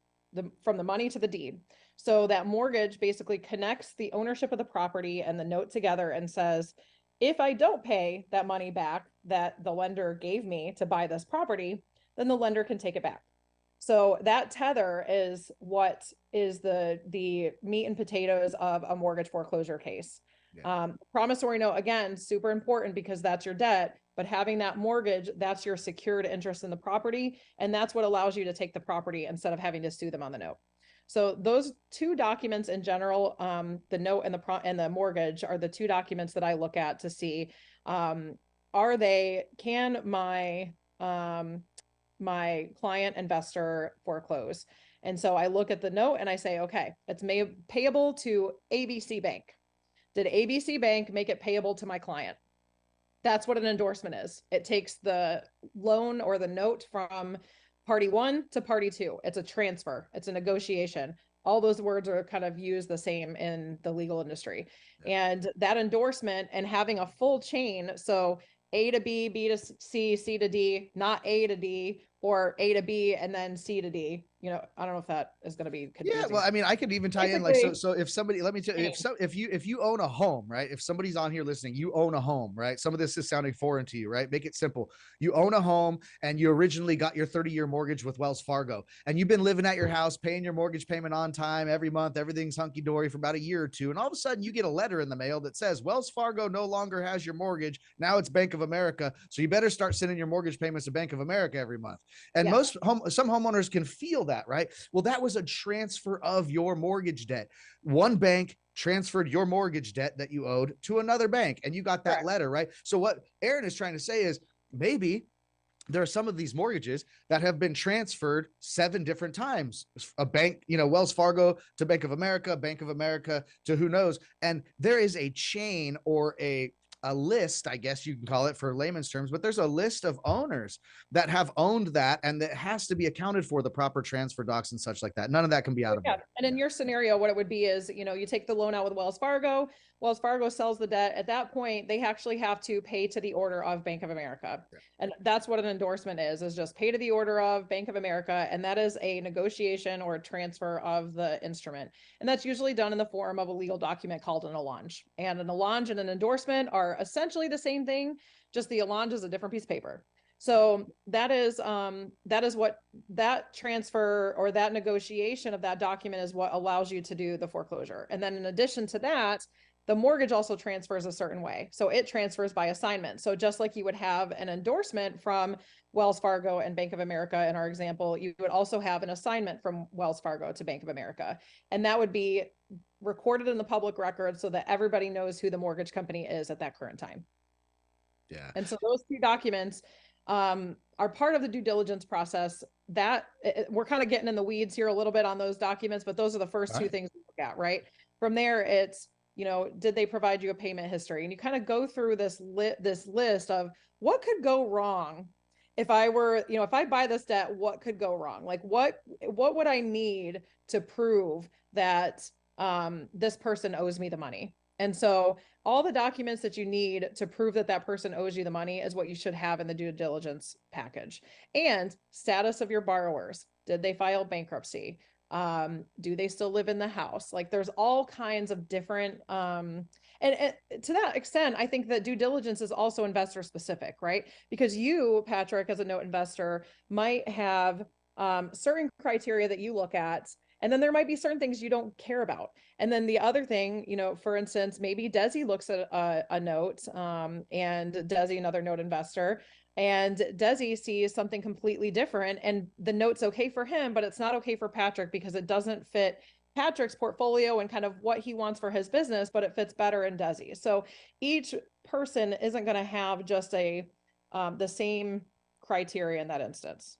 C: from the money to the deed. So that mortgage basically connects the ownership of the property and the note together and says, if I don't pay that money back that the lender gave me to buy this property, then the lender can take it back. So that tether is what is the meat and potatoes of a mortgage foreclosure case. Yeah. Promissory note, again, super important because that's your debt, but having that mortgage, that's your secured interest in the property. And that's what allows you to take the property instead of having to sue them on the note. So those two documents in general, the note and the mortgage are the two documents that I look at to see, can my client investor foreclose? And so I look at the note and I say, okay, it's payable to ABC Bank. Did ABC Bank make it payable to my client? That's what an endorsement is. It takes the loan or the note from party one to party two. It's a transfer. It's a negotiation. All those words are kind of used the same in the legal industry. And that endorsement and having a full chain. So A to B, B to C, C to D, not A to D or A to B and then C to D. I don't know if that is going to be confusing.
B: Yeah, well, I mean, I could even tie in like so if somebody, let me tell you, if you own a home, right? If somebody's on here listening, you own a home, right? Some of this is sounding foreign to you, right? Make it simple. You own a home and you originally got your 30-year mortgage with Wells Fargo and you've been living at your house, paying your mortgage payment on time every month, everything's hunky-dory for about a year or two. And all of a sudden you get a letter in the mail that says Wells Fargo no longer has your mortgage. Now it's Bank of America. So you better start sending your mortgage payments to Bank of America every month. And some homeowners can feel that, right? Well, that was a transfer of your mortgage debt. One bank transferred your mortgage debt that you owed to another bank and you got that letter, right? So what Aaron is trying to say is maybe there are some of these mortgages that have been transferred 7 different times. A bank, Wells Fargo to Bank of America to who knows. And there is a chain or a list, I guess you can call it for layman's terms, but there's a list of owners that have owned that and that has to be accounted for, the proper transfer docs and such like that. None of that can be out of it.
C: And in your scenario, what it would be is, you take the loan out with Wells Fargo sells the debt. At that point, they actually have to pay to the order of Bank of America. Yeah. And that's what an endorsement is just pay to the order of Bank of America. And that is a negotiation or a transfer of the instrument. And that's usually done in the form of a legal document called an allonge. And an allonge and an endorsement are essentially the same thing, just the allonge is a different piece of paper. So that is what that transfer or that negotiation of that document is what allows you to do the foreclosure. And then in addition to that, the mortgage also transfers a certain way. So it transfers by assignment. So just like you would have an endorsement from Wells Fargo and Bank of America, in our example, you would also have an assignment from Wells Fargo to Bank of America. And that would be recorded in the public record so that everybody knows who the mortgage company is at that current time.
B: Yeah.
C: And so those 2 documents are part of the due diligence process. That we're kind of getting in the weeds here a little bit on those documents, but those are the first 2 things we look at, right? From there, it's, did they provide you a payment history? And you kind of go through this list of what could go wrong if I were, if I buy this debt, what could go wrong? Like what would I need to prove that this person owes me the money? And so all the documents that you need to prove that that person owes you the money is what you should have in the due diligence package. And status of your borrowers. Did they file bankruptcy? Do they still live in the house? Like there's all kinds of different, and to that extent, I think that due diligence is also investor specific, right? Because you, Patrick, as a note investor might have certain criteria that you look at, and then there might be certain things you don't care about. And then the other thing, for instance, maybe Desi looks at a note, and Desi, another note investor, and Desi sees something completely different, and the note's okay for him, but it's not okay for Patrick because it doesn't fit Patrick's portfolio and kind of what he wants for his business, but it fits better in Desi. So each person isn't going to have just the same criteria in that instance.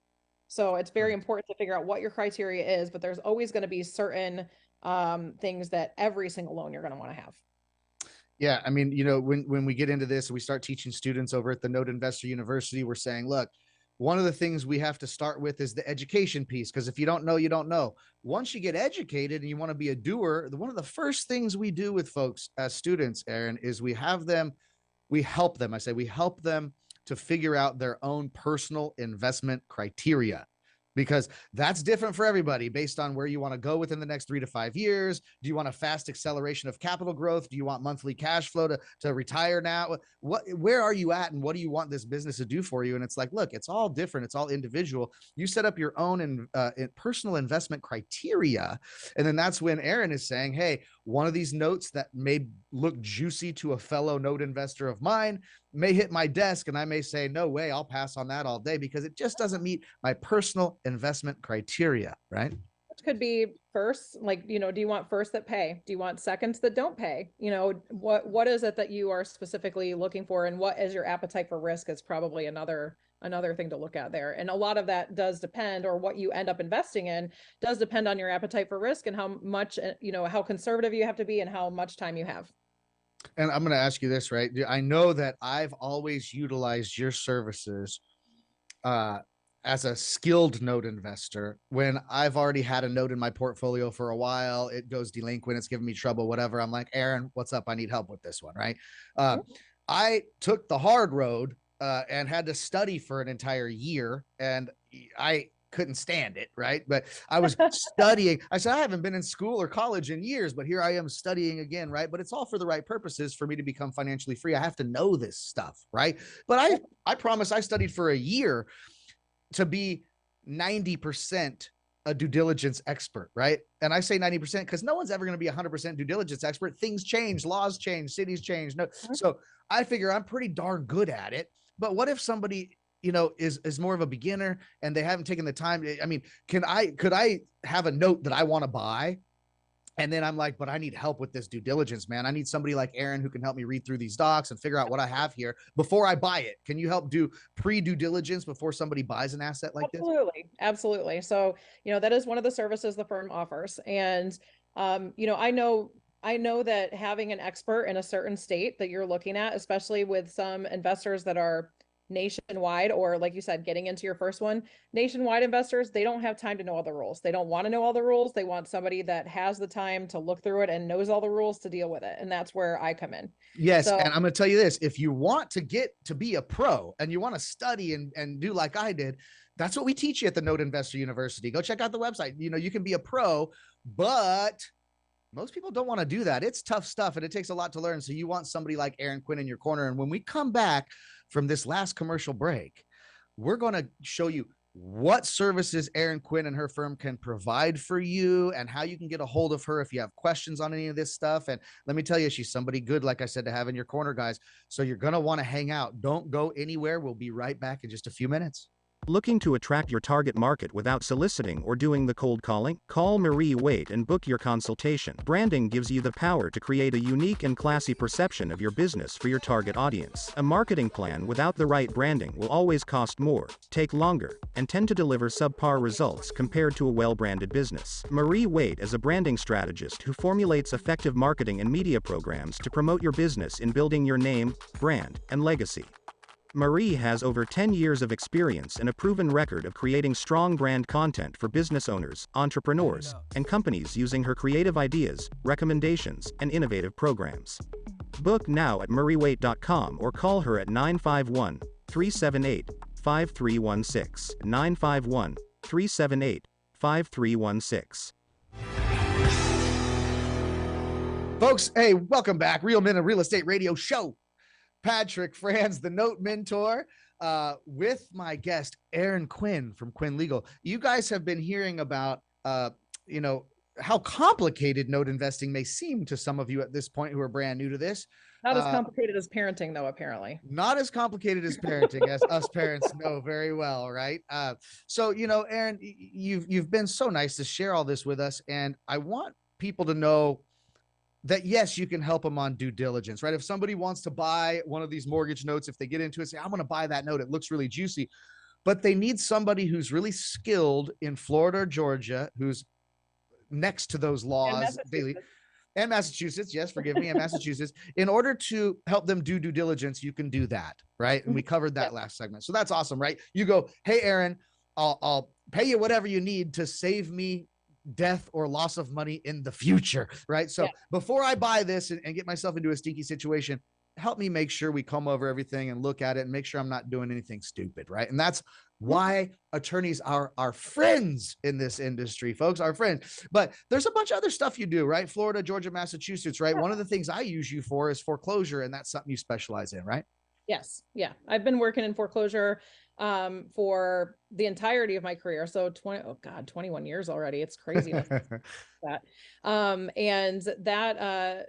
C: So it's very important to figure out what your criteria is, but there's always going to be certain things that every single loan you're going to want to have.
B: Yeah. I mean, when we get into this, we start teaching students over at the Note Investor University, we're saying, look, one of the things we have to start with is the education piece. Because if you don't know, you don't know. Once you get educated and you want to be a doer, one of the first things we do with folks as students, Aaron, is we help them to figure out their own personal investment criteria, because that's different for everybody based on where you want to go within the next 3 to 5 years. Do you want a fast acceleration of capital growth? Do you want monthly cash flow to retire now? Where are you at, and what do you want this business to do for you? And it's like, look, it's all different. It's all individual. You set up your own personal investment criteria. And then that's when Aaron is saying, hey, one of these notes that may look juicy to a fellow note investor of mine may hit my desk, and I may say, no way, I'll pass on that all day because it just doesn't meet my personal investment criteria, right?
C: Which could be first, like, do you want first that pay? Do you want seconds that don't pay? What is it that you are specifically looking for, and what is your appetite for risk is probably another thing to look at there. And a lot of that does depend, or what you end up investing in does depend on your appetite for risk and how much, how conservative you have to be and how much time you have.
B: And I'm going to ask you this, right? I know that I've always utilized your services as a skilled note investor. When I've already had a note in my portfolio for a while, it goes delinquent, it's giving me trouble, whatever. I'm like, Aaron, what's up? I need help with this one, right? I took the hard road and had to study for an entire year, and I couldn't stand it, right? But I was studying. I said, I haven't been in school or college in years, but here I am studying again, right? But it's all for the right purposes for me to become financially free. I have to know this stuff, right? But I promise I studied for a year to be 90% a due diligence expert, right? And I say 90% because no one's ever going to be 100% due diligence expert. Things change, laws change, cities change. No, so I figure I'm pretty darn good at it. But what if somebody is more of a beginner and they haven't taken the time? I mean, could I have a note that I want to buy, and then I'm like, but I need help with this due diligence, man. I need somebody like Aaron who can help me read through these docs and figure out what I have here before I buy it. Can you help do pre-due diligence before somebody buys an asset like this?
C: Absolutely. So, that is one of the services the firm offers. And, I know that having an expert in a certain state that you're looking at, especially with some investors that are nationwide, or like you said, getting into your first one, nationwide investors, they don't have time to know all the rules. They don't want to know all the rules. They want somebody that has the time to look through it and knows all the rules to deal with it. And that's where I come in.
B: Yes. So, and I'm going to tell you this, if you want to get to be a pro and you want to study and do like I did, that's what we teach you at the Note Investor University. Go check out the website. You can be a pro, but most people don't want to do that. It's tough stuff and it takes a lot to learn. So you want somebody like Aaron Quinn in your corner. And when we come back from this last commercial break, we're going to show you what services Aaron Quinn and her firm can provide for you and how you can get a hold of her if you have questions on any of this stuff. And let me tell you, she's somebody good, like I said, to have in your corner, guys. So you're going to want to hang out. Don't go anywhere. We'll be right back in just a few minutes.
F: Looking to attract your target market without soliciting or doing the cold calling? Call Marie Waite and book your consultation. Branding gives you the power to create a unique and classy perception of your business for your target audience. A marketing plan without the right branding will always cost more, take longer, and tend to deliver subpar results compared to a well-branded business. Marie Waite is a branding strategist who formulates effective marketing and media programs to promote your business in building your name, brand, and legacy. Marie has over 10 years of experience and a proven record of creating strong brand content for business owners, entrepreneurs, and companies using her creative ideas, recommendations, and innovative programs. Book now at mariewaite.com or call her at 951-378-5316, 951-378-5316.
B: Folks, hey, welcome back. Real Men of Real Estate Radio Show. Patrick Franz, the Note Mentor. with my guest, Aaron Quinn from Quinn Legal. You guys have been hearing about, how complicated note investing may seem to some of you at this point who are brand new to this.
C: Not as complicated as parenting, though, apparently.
B: Not as complicated as parenting, as us parents know very well, right? So, Aaron, you've been so nice to share all this with us, and I want people to know that, yes, you can help them on due diligence, right? If somebody wants to buy one of these mortgage notes, if they get into it, say, I'm going to buy that note, it looks really juicy, but they need somebody who's really skilled in Florida or Georgia, who's next to those laws daily. And Massachusetts, yes, forgive me, and Massachusetts, in order to help them do due diligence, you can do that, right? And we covered that last segment. So that's awesome, right? You go, hey, Aaron, I'll pay you whatever you need to save me death or loss of money in the future, right? So before I buy this and get myself into a stinky situation, help me make sure we comb over everything and look at it and make sure I'm not doing anything stupid, right? And that's why attorneys are our friends in this industry, folks, our friends. But there's a bunch of other stuff you do, right? Florida, Georgia, Massachusetts, right? One of the things I use you for is foreclosure, and that's something you specialize in, right?
C: Yes. Yeah. I've been working in foreclosure for the entirety of my career. So 21 years already. It's crazy. That. And that,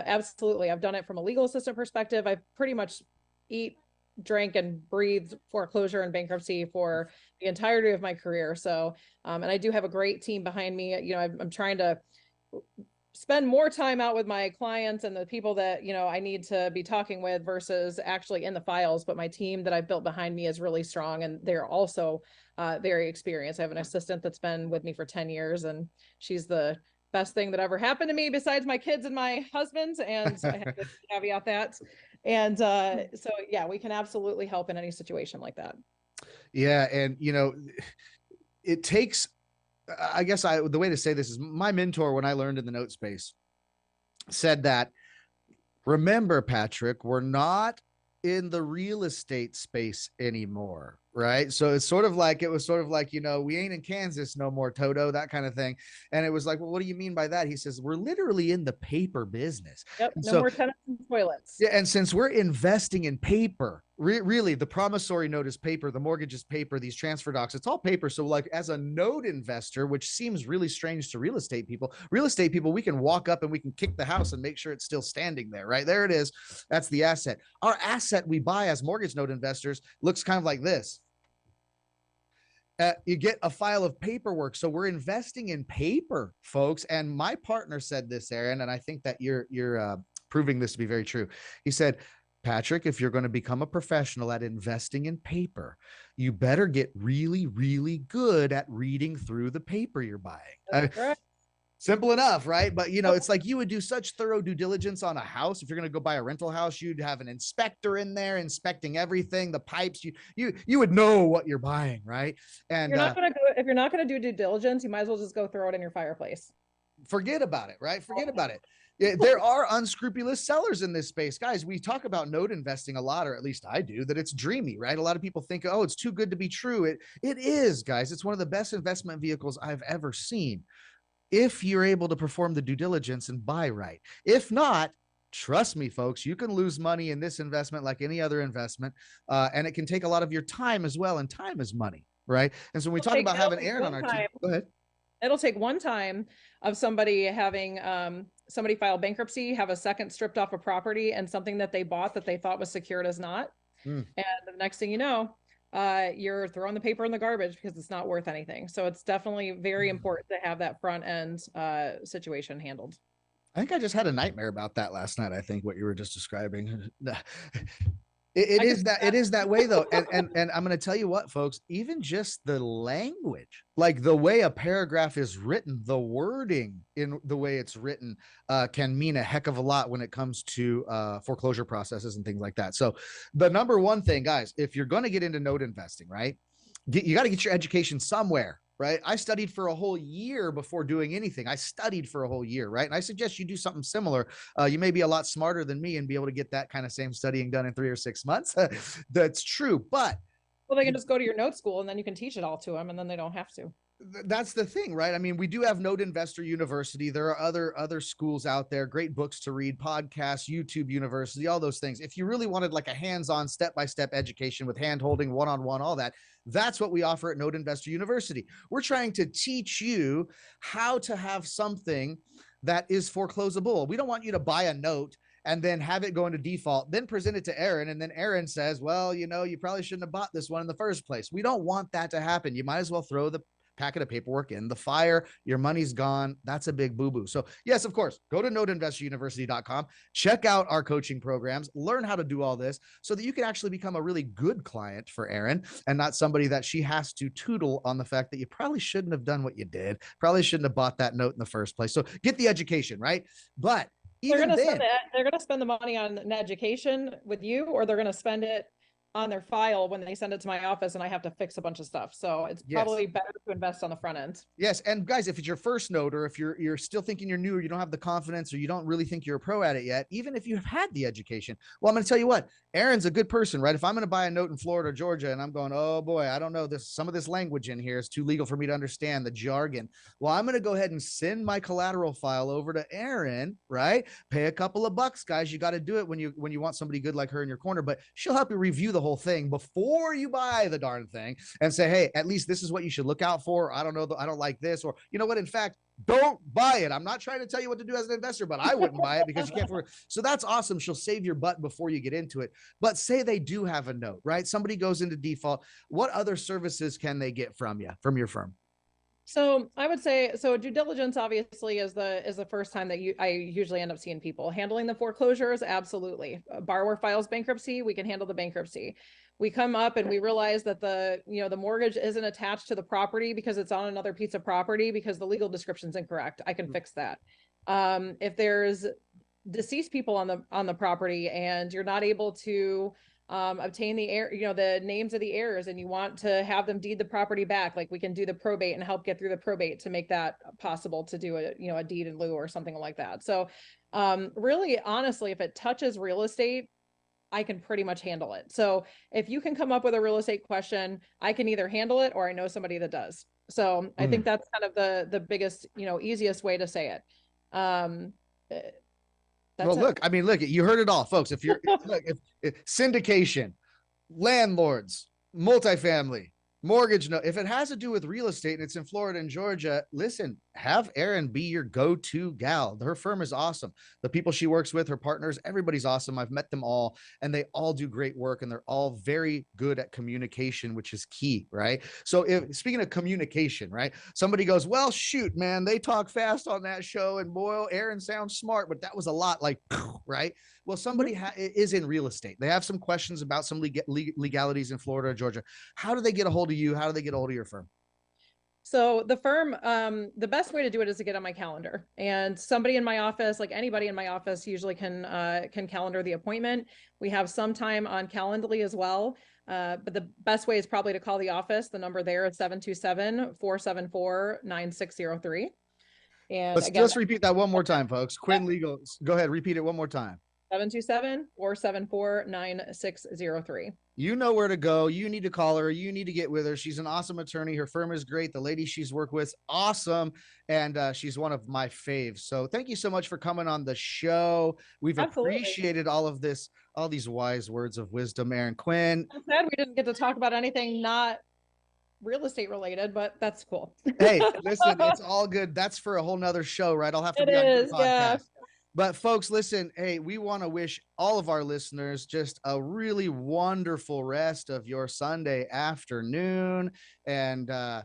C: absolutely. I've done it from a legal assistant perspective. I pretty much drank and breathed foreclosure and bankruptcy for the entirety of my career. So, and I do have a great team behind me. I'm trying to spend more time out with my clients and the people that, I need to be talking with versus actually in the files. But my team that I've built behind me is really strong, and they're also very experienced. I have an assistant that's been with me for 10 years, and she's the best thing that ever happened to me besides my kids and my husband. And I have to caveat that. And so, we can absolutely help in any situation like that.
B: Yeah. And, it takes, I guess the way to say this is, my mentor, when I learned in the note space, said that, remember, Patrick, we're not in the real estate space anymore, right? So it was sort of like, we ain't in Kansas no more, Toto, that kind of thing. And it was like, well, what do you mean by that? He says, we're literally in the paper business.
C: Yep. No more tenants and toilets.
B: Yeah. And since we're investing in paper, really the promissory note is paper, the mortgage is paper, these transfer docs, it's all paper. So like, as a note investor, which seems really strange to real estate people, we can walk up and we can kick the house and make sure it's still standing there, right? There it is. That's the asset. Our asset we buy as mortgage note investors looks kind of like this. You get a file of paperwork. So we're investing in paper, folks. And my partner said this, Aaron, and I think that you're proving this to be very true. He said, Patrick, if you're going to become a professional at investing in paper, you better get really, really good at reading through the paper you're buying.
C: Right.
B: Simple enough, right? But it's like, you would do such thorough due diligence on a house. If you're going to go buy a rental house, you'd have an inspector in there inspecting everything, the pipes. You would know what you're buying, right? And
C: if you're not going to do due diligence, you might as well just go throw it in your fireplace.
B: Forget about it, right? Forget about it. Yeah, there are unscrupulous sellers in this space, guys. We talk about note investing a lot, or at least I do, that it's dreamy, right? A lot of people think, oh, it's too good to be true. It is, guys. It's one of the best investment vehicles I've ever seen, if you're able to perform the due diligence and buy right. If not, trust me, folks, you can lose money in this investment like any other investment, and it can take a lot of your time as well, and time is money, right? And so when we talk about having Aaron on our team, go ahead.
C: It'll take one time of somebody having somebody file bankruptcy, have a second stripped off a property, and something that they bought that they thought was secured is not. And the next thing you know, you're throwing the paper in the garbage because it's not worth anything. So it's definitely very important to have that front end situation handled.
B: I think I just had a nightmare about that last night. I think what you were just describing. It is that way though. And I'm going to tell you what, folks, even just the language, like the way a paragraph is written, the wording in the way it's written can mean a heck of a lot when it comes to foreclosure processes and things like that. So the number one thing, guys, if you're going to get into note investing, right, you got to get your education somewhere. Right. I studied for a whole year before doing anything. I studied for a whole year. Right. And I suggest you do something similar. You may be a lot smarter than me and be able to get that kind of same studying done in 3 or 6 months. That's true. But
C: well, they can just go to your note school and then you can teach it all to them, and then they don't have to.
B: That's the thing, right? I mean, we do have Note Investor University. There are other schools out there, great books to read, podcasts, YouTube University, all those things. If you really wanted like a hands-on, step-by-step education with hand-holding, one-on-one, all that, that's what we offer at Note Investor University. We're trying to teach you how to have something that is foreclosable. We don't want you to buy a note and then have it go into default, then present it to Aaron. And then Aaron says, well, you know, you probably shouldn't have bought this one in the first place. We don't want that to happen. You might as well throw the packet of paperwork in the fire. Your money's gone. That's a big boo-boo. So yes, of course, go to noteinvestoruniversity.com, check out our coaching programs, learn how to do all this so that you can actually become a really good client for Erin and not somebody that she has to tootle on the fact that you probably shouldn't have done what you did. Probably shouldn't have bought that note in the first place. So get the education, right? But
C: they're going to spend the money on an education with you, or they're going to spend it on their file when they send it to my office and I have to fix a bunch of stuff. So it's probably better to invest on the front end.
B: Yes. And guys, if it's your first note, or if you're still thinking you're new, or you don't have the confidence, or you don't really think you're a pro at it yet, even if you've had the education, well, I'm going to tell you what, Aaron's a good person, right? If I'm going to buy a note in Florida or Georgia and I'm going, oh boy, I don't know this, some of this language in here is too legal for me to understand, the jargon. Well, I'm going to go ahead and send my collateral file over to Aaron, right? Pay a couple of bucks, guys. You got to do it when you want somebody good like her in your corner, but she'll help you review the whole thing before you buy the darn thing and say, hey, at least this is what you should look out for. I don't know. I don't like this, or you know what? In fact, don't buy it. I'm not trying to tell you what to do as an investor, but I wouldn't buy it because you can't afford it. So that's awesome. She'll save your butt before you get into it. But say they do have a note, right? Somebody goes into default. What other services can they get from you, from your firm?
C: So I would say, so due diligence obviously is the first time that I usually end up seeing people. Handling the foreclosures, absolutely. A borrower files bankruptcy, we can handle the bankruptcy. We come up and we realize that the mortgage isn't attached to the property because it's on another piece of property because the legal description is incorrect. I can fix that. If there's deceased people on the property and you're not able to obtain the names of the heirs and you want to have them deed the property back, like we can do the probate and help get through the probate to make that possible to do a deed in lieu or something like that. So really, honestly, if it touches real estate, I can pretty much handle it. So if you can come up with a real estate question, I can either handle it or I know somebody that does. So I think that's kind of the biggest, easiest way to say it.
B: Look, you heard it all, folks. If you're if syndication, landlords, multifamily, mortgage note, if it has to do with real estate and it's in Florida and Georgia, listen, have Erin be your go-to gal. Her firm is awesome. The people she works with, her partners, everybody's awesome. I've met them all and they all do great work and they're all very good at communication, which is key, right? So speaking of communication, right? Somebody goes, well, shoot, man, they talk fast on that show and boy, Erin sounds smart, but that was a lot like, right? Well, somebody is in real estate. They have some questions about some legalities in Florida or Georgia. How do they get a hold of you? How do they get a hold of your firm?
C: So the firm, the best way to do it is to get on my calendar, and somebody in my office, like anybody in my office, usually can calendar the appointment. We have some time on Calendly as well. But the best way is probably to call the office. The number there is 727-474-9603. And
B: let's repeat that one more time, folks. Quinn Legal, go ahead, repeat it one more time.
C: 727-474-9603.
B: You know where to go. You need to call her. You need to get with her. She's an awesome attorney. Her firm is great. The lady she's worked with, awesome. And she's one of my faves. So thank you so much for coming on the show. We've appreciated all of this, all these wise words of wisdom, Erin. Quinn.
C: I'm sad we didn't get to talk about anything not real estate related, but that's cool.
B: Hey, listen, it's all good. That's for a whole nother show, right? I'll have to be on your podcast. Yeah. But folks, listen, hey, we want to wish all of our listeners just a really wonderful rest of your Sunday afternoon. And, I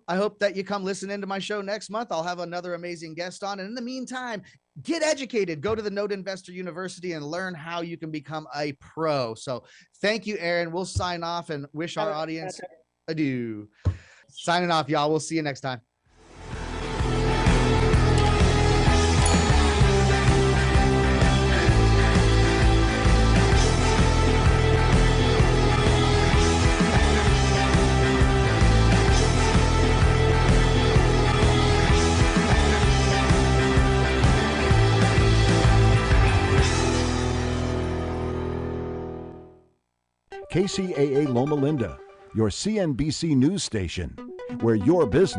B: hope that you come listen into my show next month. I'll have another amazing guest on. And in the meantime, get educated. Go to the Note Investor University and learn how you can become a pro. So thank you, Erin. We'll sign off and wish our audience adieu. Signing off, y'all. We'll see you next time.
G: KCAA Loma Linda, your CNBC news station. where your business